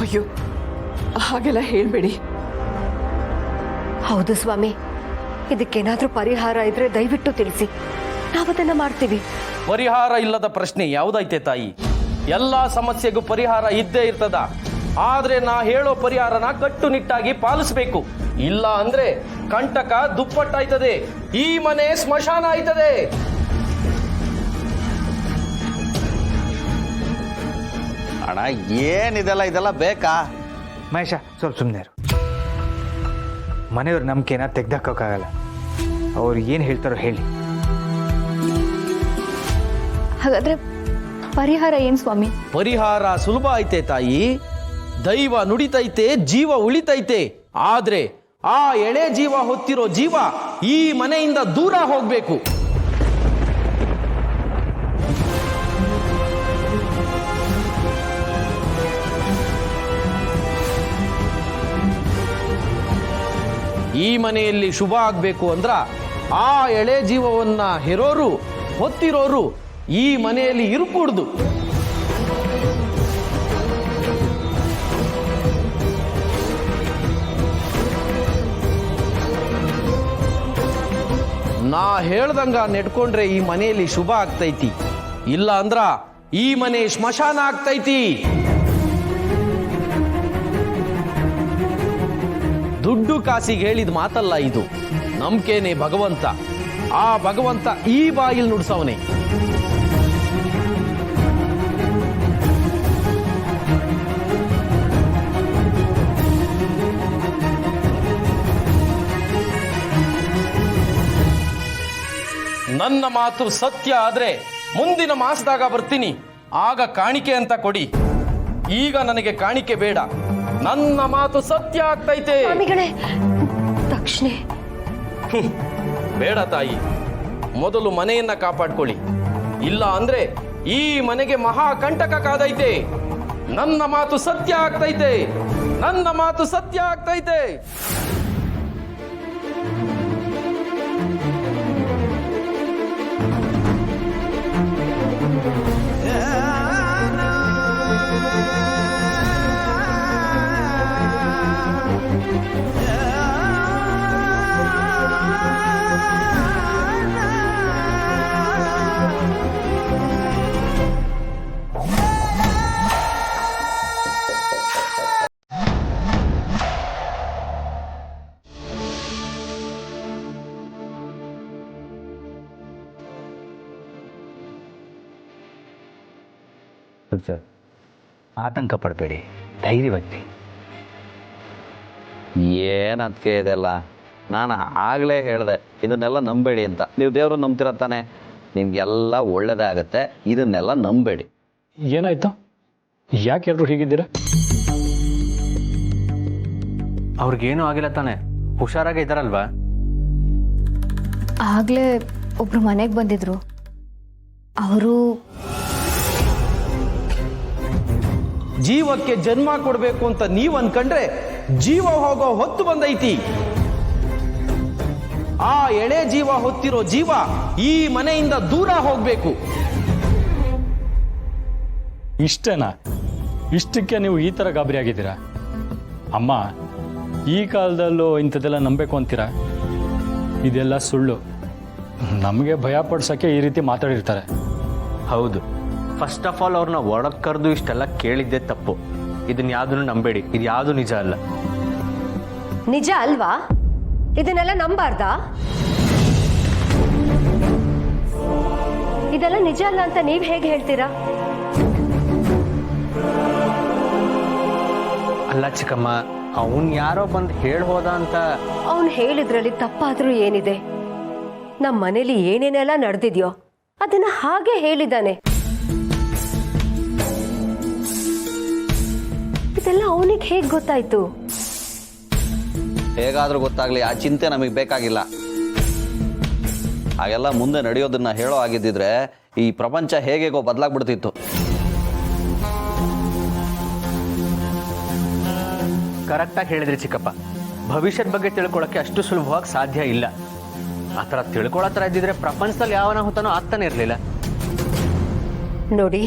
ಅಯ್ಯೋ, ಹಾಗೆಲ್ಲ ಹೇಳ್ಬೇಡಿ. ಹೌದು ಸ್ವಾಮಿ, ಇದಕ್ಕೇನಾದ್ರೂ ಪರಿಹಾರ ಇದ್ರೆ ದಯವಿಟ್ಟು ತಿಳಿಸಿ, ನಾವದನ್ನ ಮಾಡ್ತೀವಿ. ಪರಿಹಾರ ಇಲ್ಲದ ಪ್ರಶ್ನೆ ಯಾವುದೈತೆ ತಾಯಿ? ಎಲ್ಲ ಸಮಸ್ಯೆಗೂ ಪರಿಹಾರ ಇದ್ದೇ ಇರ್ತದ. ಆದ್ರೆ ನಾ ಹೇಳೋ ಪರಿಹಾರನ ಕಟ್ಟುನಿಟ್ಟಾಗಿ ಪಾಲಿಸಬೇಕು. ಇಲ್ಲ ಅಂದ್ರೆ ಕಂಟಕ ದುಪ್ಪಟ್ಟಾಯ್ತದೆ, ಈ ಮನೆ ಸ್ಮಶಾನ ಆಯ್ತದೆ. ಅಣ್ಣ ಇದೆಲ್ಲ ಬೇಕಾ? ಮಹೇಶ, ಸ್ವಲ್ಪ ಸುಮ್ಮನೆ ಇರು. ಮನೆಯವ್ರ ನಂಬಿಕೆನ ತೆಗ್ದಾಕೋಕ್ಕಾಗಲ್ಲ. ಅವ್ರು ಏನು ಹೇಳ್ತಾರೋ ಹೇಳಿ. ಹಾಗಾದ್ರೆ ಪರಿಹಾರ ಏನ್ ಸ್ವಾಮಿ? ಪರಿಹಾರ ಸುಲಭ ಐತೆ ತಾಯಿ. ದೈವ ನುಡಿತೈತೆ, ಜೀವ ಉಳಿತೈತೆ. ಆದ್ರೆ ಆ ಎಳೆ ಜೀವ ಹೊತ್ತಿರೋ ಜೀವ ಈ ಮನೆಯಿಂದ ದೂರ ಹೋಗ್ಬೇಕು. ಈ ಮನೆಯಲ್ಲಿ ಶುಭ ಆಗ್ಬೇಕು ಅಂದ್ರ ಆ ಎಳೆ ಜೀವವನ್ನ ಹೆರೋರು ಹೊತ್ತಿರೋರು ಈ ಮನೆಯಲ್ಲಿ ಇರುಕೂಡ್ದು. ನಾ ಹೇಳ್ದಂಗ ನೆಡ್ಕೊಂಡ್ರೆ ಈ ಮನೆಯಲ್ಲಿ ಶುಭ ಆಗ್ತೈತಿ. ಇಲ್ಲ ಅಂದ್ರ ಈ ಮನೆ ಸ್ಮಶಾನ ಆಗ್ತೈತಿ. ದುಡ್ಡು ಕಾಸಿಗೆ ಹೇಳಿದ ಮಾತಲ್ಲ ಇದು. ನಂಬಿಕೆನೆ ಭಗವಂತ. ಆ ಭಗವಂತ ಈ ಬಾಯಿಲ್ ನುಡ್ಸವನೆ. ನನ್ನ ಮಾತು ಸತ್ಯ ಆದ್ರೆ ಮುಂದಿನ ಮಾಸದಾಗ ಬರ್ತೀನಿ, ಆಗ ಕಾಣಿಕೆ ಅಂತ ಕೊಡಿ. ಈಗ ನನಗೆ ಕಾಣಿಕೆ ಬೇಡ. ನನ್ನ ಮಾತು ಸತ್ಯ ಆಗ್ತೈತೆ. ಸ್ವಾಮಿಗಳೇ, ದಕ್ಷಿಣೆ ಬೇಡ ತಾಯಿ, ಮೊದಲು ಮನೆಯನ್ನ ಕಾಪಾಡ್ಕೊಳ್ಳಿ. ಇಲ್ಲ ಅಂದ್ರೆ ಈ ಮನೆಗೆ ಮಹಾ ಕಂಟಕ ಕಾದೈತೆ. ನನ್ನ ಮಾತು ಸತ್ಯ ಆಗ್ತೈತೆ. ನನ್ನ ಮಾತು ಸತ್ಯ ಆಗ್ತೈತೆ. ಸರ್, ಆತಂಕ ಪಡಬೇಡಿ, ಧೈರ್ಯವಾಗಿ. ಏನಂತಕ್ಕೆ ಇದೆಲ್ಲ? ನಾನು ಆಗಲೇ ಹೇಳಿದೆ ಇದನ್ನೆಲ್ಲ ನಂಬೇಡಿ ಅಂತ. ನೀವು ದೇವರು ನಂಬ್ತಿರ ತಾನೆ, ನಿಮ್ಗೆಲ್ಲ ಒಳ್ಳೇದೇ ಆಗುತ್ತೆ. ಇದನ್ನೆಲ್ಲ ನಂಬೇಡಿ. ಏನಾಯ್ತು? ಯಾಕೆ ಎಲ್ಲರೂ ಹೀಗಿದ್ದೀರಾ? ಅವ್ರಿಗೇನೂ ಆಗಿಲ್ಲ ತಾನೆ, ಹುಷಾರಾಗಿ ಇದ್ದಾರಲ್ವಾ? ಆಗ್ಲೇ ಒಬ್ರು ಮನೆಗೆ ಬಂದಿದ್ರು. ಅವರು ಜೀವಕ್ಕೆ ಜನ್ಮ ಕೊಡಬೇಕು ಅಂತ ನೀವ್ ಅನ್ಕಂಡ್ರೆ ಜೀವ ಹೋಗೋ ಹೊತ್ತು ಬಂದೈತಿ. ಆ ಎಳೆ ಜೀವ ಹೊತ್ತಿರೋ ಜೀವ ಈ ಮನೆಯಿಂದ ದೂರ ಹೋಗ್ಬೇಕು. ಇಷ್ಟೇನಾ? ಇಷ್ಟಕ್ಕೆ ನೀವು ಈ ಥರ ಗಾಬರಿ ಆಗಿದ್ದೀರಾ? ಅಮ್ಮ, ಈ ಕಾಲದಲ್ಲೂ ಇಂಥದ್ದೆಲ್ಲ ನಂಬೇಕು ಅಂತೀರಾ? ಇದೆಲ್ಲ ಸುಳ್ಳು. ನಮಗೆ ಭಯ ಪಡ್ಸೋಕ್ಕೆ ಈ ರೀತಿ ಮಾತಾಡಿರ್ತಾರೆ. ಹೌದು, ಫಸ್ಟ್ ಆಫ್ ಆಲ್ ಅವ್ರನ್ನ ಒಳಗೆ ಕರೆದು ಇಷ್ಟೆಲ್ಲ ಕೇಳಿದ್ದೆ ತಪ್ಪು. ಇದನ್ನ ಯಾವುದನ್ನು ನಂಬೇಡಿ, ಇದು ಯಾವುದು ನಿಜ ಅಲ್ಲ. ನಿಜ ಅಲ್ವಾ? ಇದನ್ನೆಲ್ಲ ನಂಬಾರ್ದಾ? ಇದೆಲ್ಲ ನಿಜ ಅಲ್ಲ ಅಂತ ನೀವ್ ಹೇಗೆ ಹೇಳ್ತೀರಾ? ಅಲ್ಲ ಚಿಕ್ಕಮ್ಮ, ಅವನ್ ಯಾರೋ ಬಂದು ಹೇಳ್ಬೋದ ಅಂತ. ಅವನು ಹೇಳಿದ್ರಲ್ಲಿ ತಪ್ಪಾದ್ರೂ ಏನಿದೆ? ನಮ್ಮ ಮನೇಲಿ ಏನೇನೆಲ್ಲ ನಡೆದಿದ್ಯೋ ಅದನ್ನ ಹಾಗೆ ಹೇಳಿದ್ದಾನೆ. ಇದೆಲ್ಲ ಅವನಿಗೆ ಹೇಗೆ ಗೊತ್ತಾಯ್ತು? ಹೇಗಾದ್ರೂ ಗೊತ್ತಾಗ್ಲಿ, ಆ ಚಿಂತೆ ನಮಗೆ ಬೇಕಾಗಿಲ್ಲ. ಹಾಗೆಲ್ಲ ಮುಂದೆ ನಡೆಯೋದನ್ನ ಹೇಳೋ ಆಗಿದ್ದಿದ್ರೆ ಈ ಪ್ರಪಂಚ ಹೇಗೇಗೋ ಬದಲಾಗ್ಬಿಡ್ತಿತ್ತು. ಕರೆಕ್ಟಾಗಿ ಹೇಳಿದ್ರಿ ಚಿಕ್ಕಪ್ಪ. ಭವಿಷ್ಯದ ಬಗ್ಗೆ ತಿಳ್ಕೊಳ್ಳೋಕೆ ಅಷ್ಟು ಸುಲಭವಾಗಿ ಸಾಧ್ಯ ಇಲ್ಲ. ಆ ಥರ ತಿಳ್ಕೊಳ್ಳೋ ಥರ ಇದ್ದಿದ್ರೆ ಪ್ರಪಂಚದಲ್ಲಿ ಯಾವನ ಹುತ್ತನೋ ಆಗ್ತಾನೆ ಇರಲಿಲ್ಲ. ನೋಡಿ,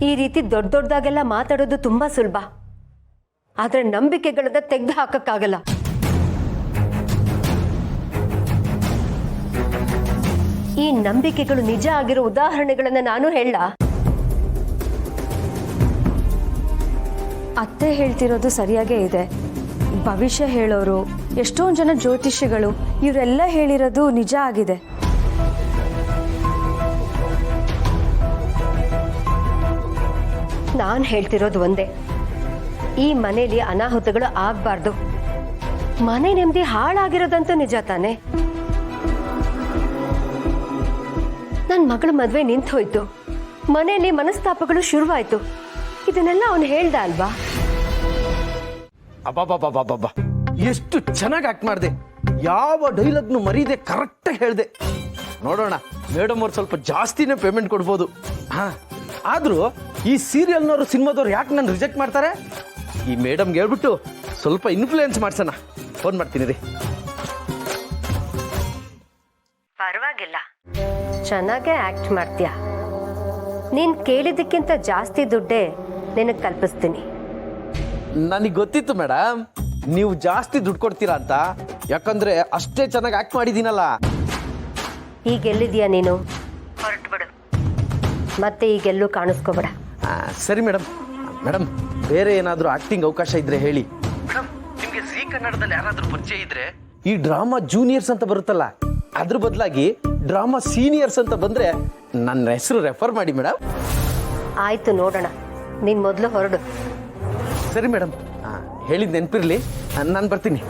ಈ ರೀತಿ ದೊಡ್ಡ ದೊಡ್ಡದಾಗೆಲ್ಲ ಮಾತಾಡೋದು ತುಂಬಾ ಸುಲಭ. ಆದ್ರೆ ನಂಬಿಕೆಗಳನ್ನ ತೆಗೆದು ಹಾಕಕ್ಕಾಗಲ್ಲ. ಈ ನಂಬಿಕೆಗಳು ನಿಜ ಆಗಿರೋ ಉದಾಹರಣೆಗಳನ್ನ ನಾನು ಹೇಳ. ಅತ್ತೆ ಹೇಳ್ತಿರೋದು ಸರಿಯಾಗೇ ಇದೆ. ಭವಿಷ್ಯ ಹೇಳೋರು, ಎಷ್ಟೊಂದು ಜನ ಜ್ಯೋತಿಷಿಗಳು ಇವರೆಲ್ಲ ಹೇಳಿರೋದು ನಿಜ ಆಗಿದೆ. ನಾನು ಹೇಳ್ತಿರೋದು ಒಂದೇ, ಈ ಮನೇಲಿ ಅನಾಹುತಗಳು ಆಗ್ಬಾರ್ದು. ಮನೆ ನೆಮ್ಮದಿ ಹಾಳಾಗಿರೋದಂತೂ ನಿಜ ತಾನೆ. ನನ್ನ ಮಗಳ ಮದ್ವೆ ನಿಂತು ಹೋಯ್ತು, ಮನೆಯಲ್ಲಿ ಮನಸ್ತಾಪಗಳು ಶುರುವಾಯ್ತು. ಇದನ್ನೆಲ್ಲ ಅವನು ಹೇಳ್ದ ಅಲ್ವಾ? ಅಬ್ಬಬ್ಬಬ್ಬಬ್ಬಬ್ಬ, ಎಷ್ಟು ಚೆನ್ನಾಗಿ ಆಕ್ಟ್ ಮಾಡಿದೆ. ಯಾವ ಡೈಲಾಗ್ನು ಮರೀದೆ ಕರೆಕ್ಟಾಗಿ ಹೇಳಿದೆ. ನೋಡೋಣ, ಮೇಡಮ್ ಅವ್ರು ಸ್ವಲ್ಪ ಜಾಸ್ತಿನೇ ಪೇಮೆಂಟ್ ಕೊಡ್ಬೋದು. ಹಾ, ಆದ್ರೂ ಈ ಸೀರಿಯಲ್ನವರು ಸಿನಿಮಾದವ್ರು ಯಾಕೆ ನಾನು ರಿಜೆಕ್ಟ್ ಮಾಡ್ತಾರೆ? ಈ ಮೇಡಮ್ಗೆ ಹೇಳ್ಬಿಟ್ಟು ಸ್ವಲ್ಪ ಇನ್ಫ್ಲೂಯೆನ್ಸ್ ಮಾಡ್ಸೋಣ. ಫೋನ್ ಮಾಡ್ತೀನಿ ರೀ. ಪರವಾಗಿಲ್ಲ, ಚೆನ್ನಾಗೇ ಆಕ್ಟ್ ಮಾಡ್ತೀಯ. ನೀನ್ ಕೇಳಿದ್ದಕ್ಕಿಂತ ಜಾಸ್ತಿ ದುಡ್ಡೇ ನಿನಗೆ ಕಲ್ಪಿಸ್ತೀನಿ. ನನಗೆ ಗೊತ್ತಿತ್ತು ಮೇಡಮ್, ನೀವು ಜಾಸ್ತಿ ದುಡ್ಡು ಕೊಡ್ತೀರಾ ಅಂತ. ಯಾಕಂದ್ರೆ ಅಷ್ಟೇ ಚೆನ್ನಾಗಿ ಆಕ್ಟ್ ಮಾಡಿದ್ದೀನಲ್ಲ. ಈಗೆಲ್ಲಿದೀಯ ನೀನು? ಹೊರಟ್ಬಿಡು, ಮತ್ತೆ ಈಗೆಲ್ಲೂ ಕಾಣಿಸ್ಕೋಬೇಡ. ಸರಿ ಮೇಡಮ್. ಮೇಡಮ್, ಬೇರೆ ಏನಾದರೂ ಆಕ್ಟಿಂಗ್ ಅವಕಾಶ ಇದ್ರೆ ಹೇಳಿ. ಮೇಡಮ್, ನಿಮಗೆ ಜೀ ಕನ್ನಡದಲ್ಲಿ ಯಾರಾದರೂ ಪರಿಚಯ ಇದ್ರೆ ಈ ಡ್ರಾಮಾ ಜೂನಿಯರ್ಸ್ ಅಂತ ಬರುತ್ತಲ್ಲ, ಅದ್ರ ಬದಲಾಗಿ ಡ್ರಾಮಾ ಸೀನಿಯರ್ಸ್ ಅಂತ ಬಂದ್ರೆ ನನ್ನ ಹೆಸರು ರೆಫರ್ ಮಾಡಿ ಮೇಡಮ್. ಆಯ್ತು, ನೋಡೋಣ. ನೀನ್ ಮೊದಲು ಹೊರಡು. ಸರಿ ಮೇಡಮ್, ಹೇಳಿದ್ ನೆನಪಿರ್ಲಿ. ನಾನು ಬರ್ತೀನಿ.